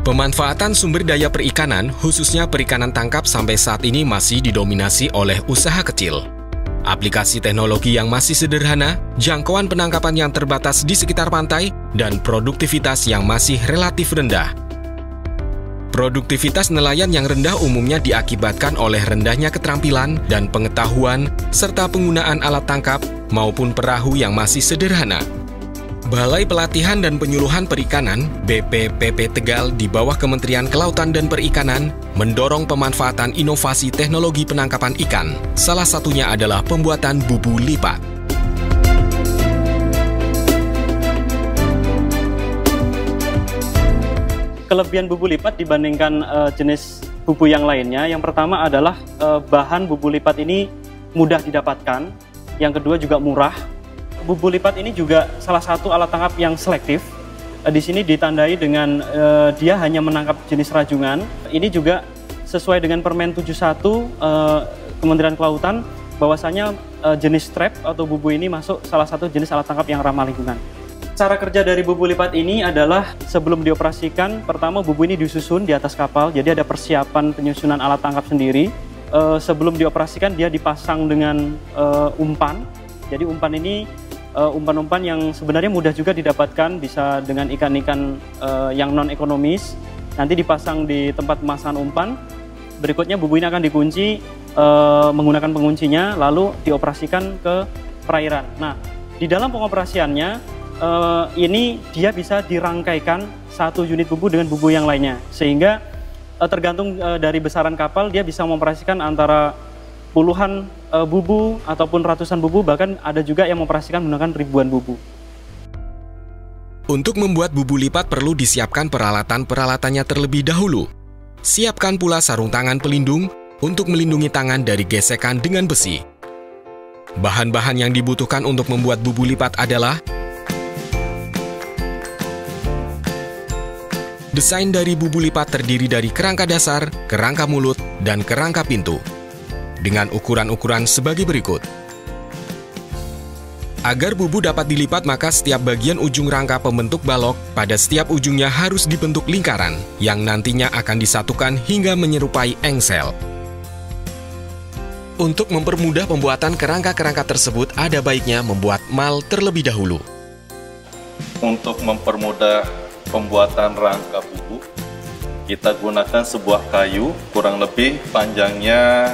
Pemanfaatan sumber daya perikanan, khususnya perikanan tangkap sampai saat ini masih didominasi oleh usaha kecil. Aplikasi teknologi yang masih sederhana, jangkauan penangkapan yang terbatas di sekitar pantai, dan produktivitas yang masih relatif rendah. Produktivitas nelayan yang rendah umumnya diakibatkan oleh rendahnya keterampilan dan pengetahuan, serta penggunaan alat tangkap maupun perahu yang masih sederhana. Balai Pelatihan dan Penyuluhan Perikanan (BPPP) Tegal di bawah Kementerian Kelautan dan Perikanan mendorong pemanfaatan inovasi teknologi penangkapan ikan. Salah satunya adalah pembuatan bubu lipat. Kelebihan bubu lipat dibandingkan jenis bubu yang lainnya, yang pertama adalah bahan bubu lipat ini mudah didapatkan, yang kedua juga murah. Bubu lipat ini juga salah satu alat tangkap yang selektif. Di sini ditandai dengan dia hanya menangkap jenis rajungan. Ini juga sesuai dengan Permen 71 Kementerian Kelautan, bahwasanya jenis trap atau bubu ini masuk salah satu jenis alat tangkap yang ramah lingkungan. Cara kerja dari bubu lipat ini adalah sebelum dioperasikan, pertama bubu ini disusun di atas kapal, jadi ada persiapan penyusunan alat tangkap sendiri. Sebelum dioperasikan dia dipasang dengan umpan. Jadi umpan ini umpan-umpan yang sebenarnya mudah juga didapatkan, bisa dengan ikan-ikan yang non-ekonomis. Nanti dipasang di tempat pemasangan umpan. Berikutnya bubu ini akan dikunci menggunakan penguncinya, lalu dioperasikan ke perairan. Nah, di dalam pengoperasiannya ini dia bisa dirangkaikan satu unit bubu dengan bubu yang lainnya, sehingga tergantung dari besaran kapal dia bisa mengoperasikan antara puluhan bubu ataupun ratusan bubu, bahkan ada juga yang mengoperasikan menggunakan ribuan bubu. Untuk membuat bubu lipat perlu disiapkan peralatan-peralatannya terlebih dahulu. Siapkan pula sarung tangan pelindung untuk melindungi tangan dari gesekan dengan besi. Bahan-bahan yang dibutuhkan untuk membuat bubu lipat adalah desain dari bubu lipat terdiri dari kerangka dasar, kerangka mulut, dan kerangka pintu, dengan ukuran-ukuran sebagai berikut. Agar bubu dapat dilipat, maka setiap bagian ujung rangka pembentuk balok pada setiap ujungnya harus dibentuk lingkaran yang nantinya akan disatukan hingga menyerupai engsel. Untuk mempermudah pembuatan kerangka-kerangka tersebut, ada baiknya membuat mal terlebih dahulu. Untuk mempermudah pembuatan rangka bubu, kita gunakan sebuah kayu kurang lebih panjangnya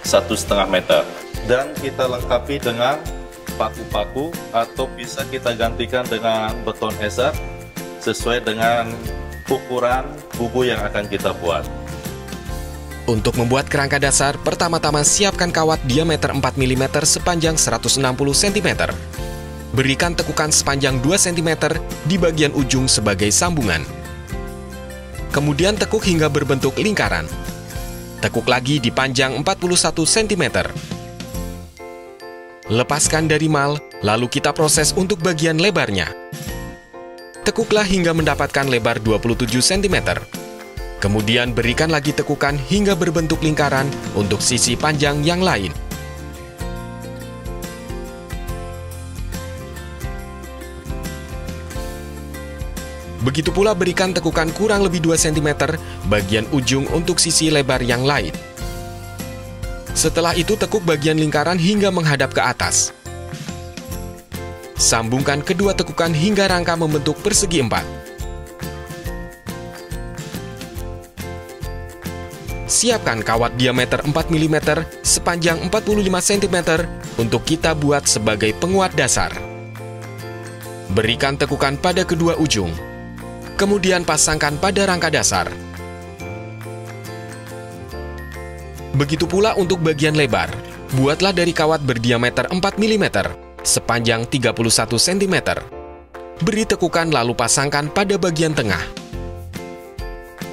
1,5 meter, dan kita lengkapi dengan paku-paku atau bisa kita gantikan dengan beton eser sesuai dengan ukuran bubu yang akan kita buat. Untuk membuat kerangka dasar, pertama-tama siapkan kawat diameter 4 mm sepanjang 160 cm. Berikan tekukan sepanjang 2 cm di bagian ujung sebagai sambungan. Kemudian tekuk hingga berbentuk lingkaran. Tekuk lagi di panjang 41 cm. Lepaskan dari mal, lalu kita proses untuk bagian lebarnya. Tekuklah hingga mendapatkan lebar 27 cm. Kemudian berikan lagi tekukan hingga berbentuk lingkaran untuk sisi panjang yang lain. Begitu pula berikan tekukan kurang lebih 2 cm bagian ujung untuk sisi lebar yang lain. Setelah itu tekuk bagian lingkaran hingga menghadap ke atas. Sambungkan kedua tekukan hingga rangka membentuk persegi 4. Siapkan kawat diameter 4 mm sepanjang 45 cm untuk kita buat sebagai penguat dasar. Berikan tekukan pada kedua ujung. Kemudian pasangkan pada rangka dasar. Begitu pula untuk bagian lebar. Buatlah dari kawat berdiameter 4 mm sepanjang 31 cm. Beri tekukan lalu pasangkan pada bagian tengah.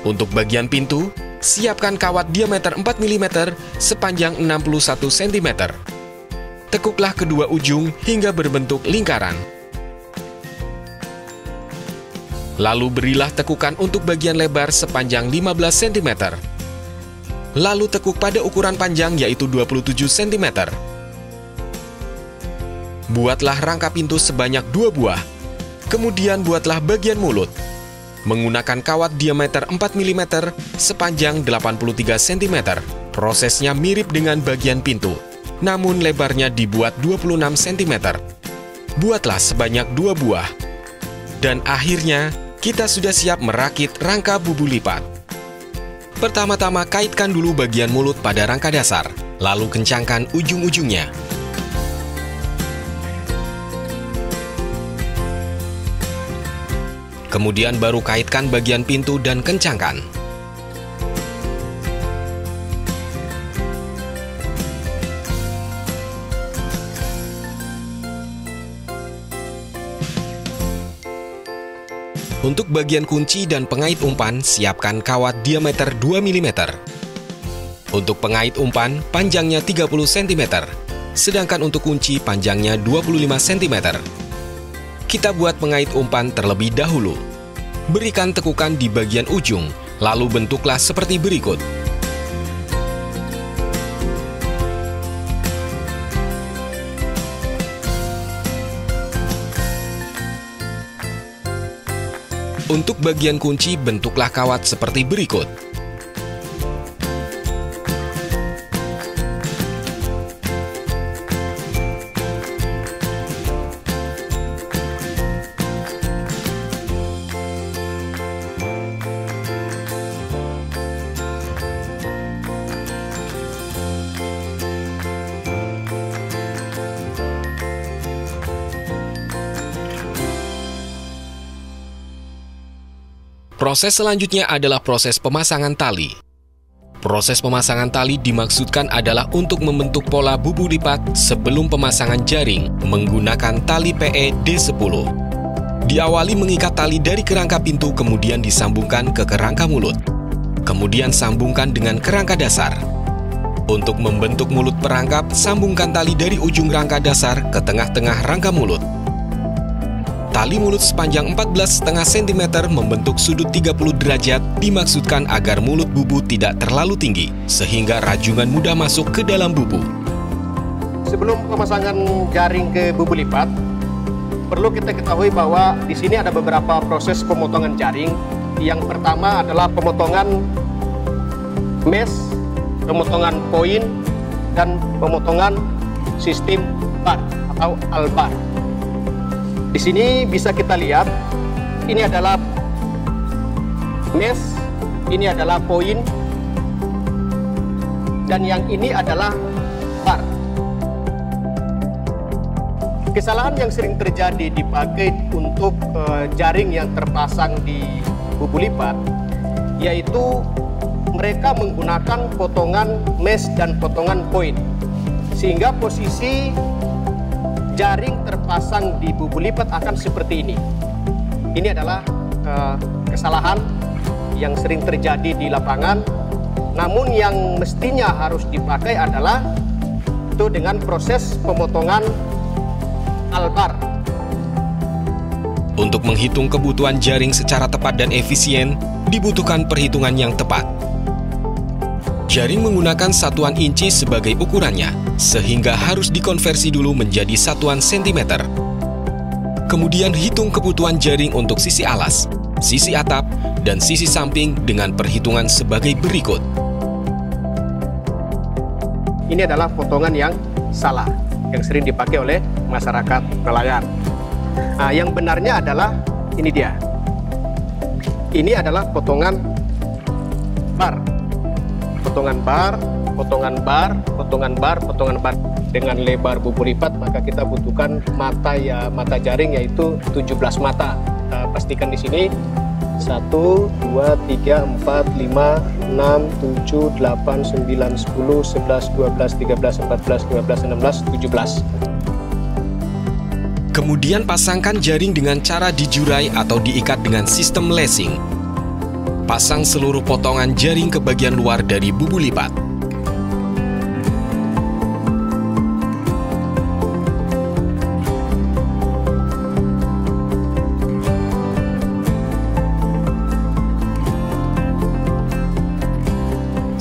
Untuk bagian pintu, siapkan kawat diameter 4 mm sepanjang 61 cm. Tekuklah kedua ujung hingga berbentuk lingkaran. Lalu berilah tekukan untuk bagian lebar sepanjang 15 cm. Lalu tekuk pada ukuran panjang yaitu 27 cm. Buatlah rangka pintu sebanyak 2 buah. Kemudian buatlah bagian mulut. Menggunakan kawat diameter 4 mm sepanjang 83 cm. Prosesnya mirip dengan bagian pintu, namun lebarnya dibuat 26 cm. Buatlah sebanyak 2 buah. Dan akhirnya, kita sudah siap merakit rangka bubu lipat. Pertama-tama kaitkan dulu bagian mulut pada rangka dasar, lalu kencangkan ujung-ujungnya. Kemudian baru kaitkan bagian pintu dan kencangkan. Untuk bagian kunci dan pengait umpan, siapkan kawat diameter 2 mm. Untuk pengait umpan, panjangnya 30 cm, sedangkan untuk kunci panjangnya 25 cm. Kita buat pengait umpan terlebih dahulu. Berikan tekukan di bagian ujung, lalu bentuklah seperti berikut. Untuk bagian kunci, bentuklah kawat seperti berikut. Proses selanjutnya adalah proses pemasangan tali. Proses pemasangan tali dimaksudkan adalah untuk membentuk pola bubu lipat sebelum pemasangan jaring menggunakan tali PE D10. Diawali mengikat tali dari kerangka pintu, kemudian disambungkan ke kerangka mulut. Kemudian sambungkan dengan kerangka dasar. Untuk membentuk mulut perangkap, sambungkan tali dari ujung rangka dasar ke tengah-tengah rangka mulut. Tali mulut sepanjang 14,5 cm membentuk sudut 30 derajat dimaksudkan agar mulut bubu tidak terlalu tinggi, sehingga rajungan mudah masuk ke dalam bubu. Sebelum pemasangan jaring ke bubu lipat, perlu kita ketahui bahwa di sini ada beberapa proses pemotongan jaring. Yang pertama adalah pemotongan mesh, pemotongan poin, dan pemotongan sistem bar atau albar. Di sini bisa kita lihat, ini adalah mesh, ini adalah poin, dan yang ini adalah bar. Kesalahan yang sering terjadi dipakai untuk jaring yang terpasang di bubu lipat, yaitu mereka menggunakan potongan mesh dan potongan poin, sehingga posisi jaring terpasang di bubu lipat akan seperti ini. Ini adalah kesalahan yang sering terjadi di lapangan. Namun yang mestinya harus dipakai adalah itu dengan proses pemotongan albar. Untuk menghitung kebutuhan jaring secara tepat dan efisien, dibutuhkan perhitungan yang tepat. Jaring menggunakan satuan inci sebagai ukurannya, sehingga harus dikonversi dulu menjadi satuan sentimeter. Kemudian hitung kebutuhan jaring untuk sisi alas, sisi atap, dan sisi samping dengan perhitungan sebagai berikut. Ini adalah potongan yang salah, yang sering dipakai oleh masyarakat nelayan. Nah, yang benarnya adalah ini dia. Ini adalah potongan bar. Potongan bar, potongan bar, potongan bar, potongan bar. Dengan lebar bubu lipat, maka kita butuhkan mata jaring yaitu 17 mata. Kita pastikan di sini 1, 2, 3, 4, 5, 6, 7, 8, 9, 10, 11, 12, 13, 14, 15, 16, 17. Kemudian pasangkan jaring dengan cara dijurai atau diikat dengan sistem lacing. Pasang seluruh potongan jaring ke bagian luar dari bubu lipat.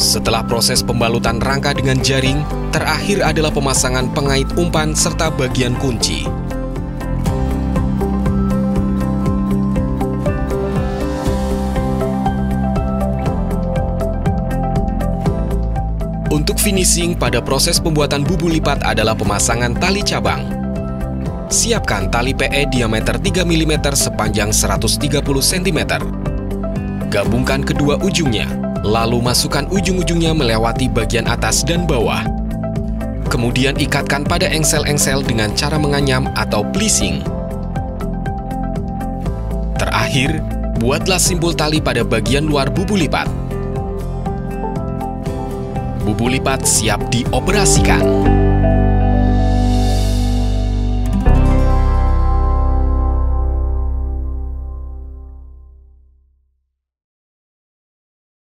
Setelah proses pembalutan rangka dengan jaring, terakhir adalah pemasangan pengait umpan serta bagian kunci. Untuk finishing pada proses pembuatan bubu lipat adalah pemasangan tali cabang. Siapkan tali PE diameter 3 mm sepanjang 130 cm. Gabungkan kedua ujungnya, lalu masukkan ujung-ujungnya melewati bagian atas dan bawah. Kemudian ikatkan pada engsel-engsel dengan cara menganyam atau pleasing. Terakhir, buatlah simpul tali pada bagian luar bubu lipat. Bubu lipat siap dioperasikan.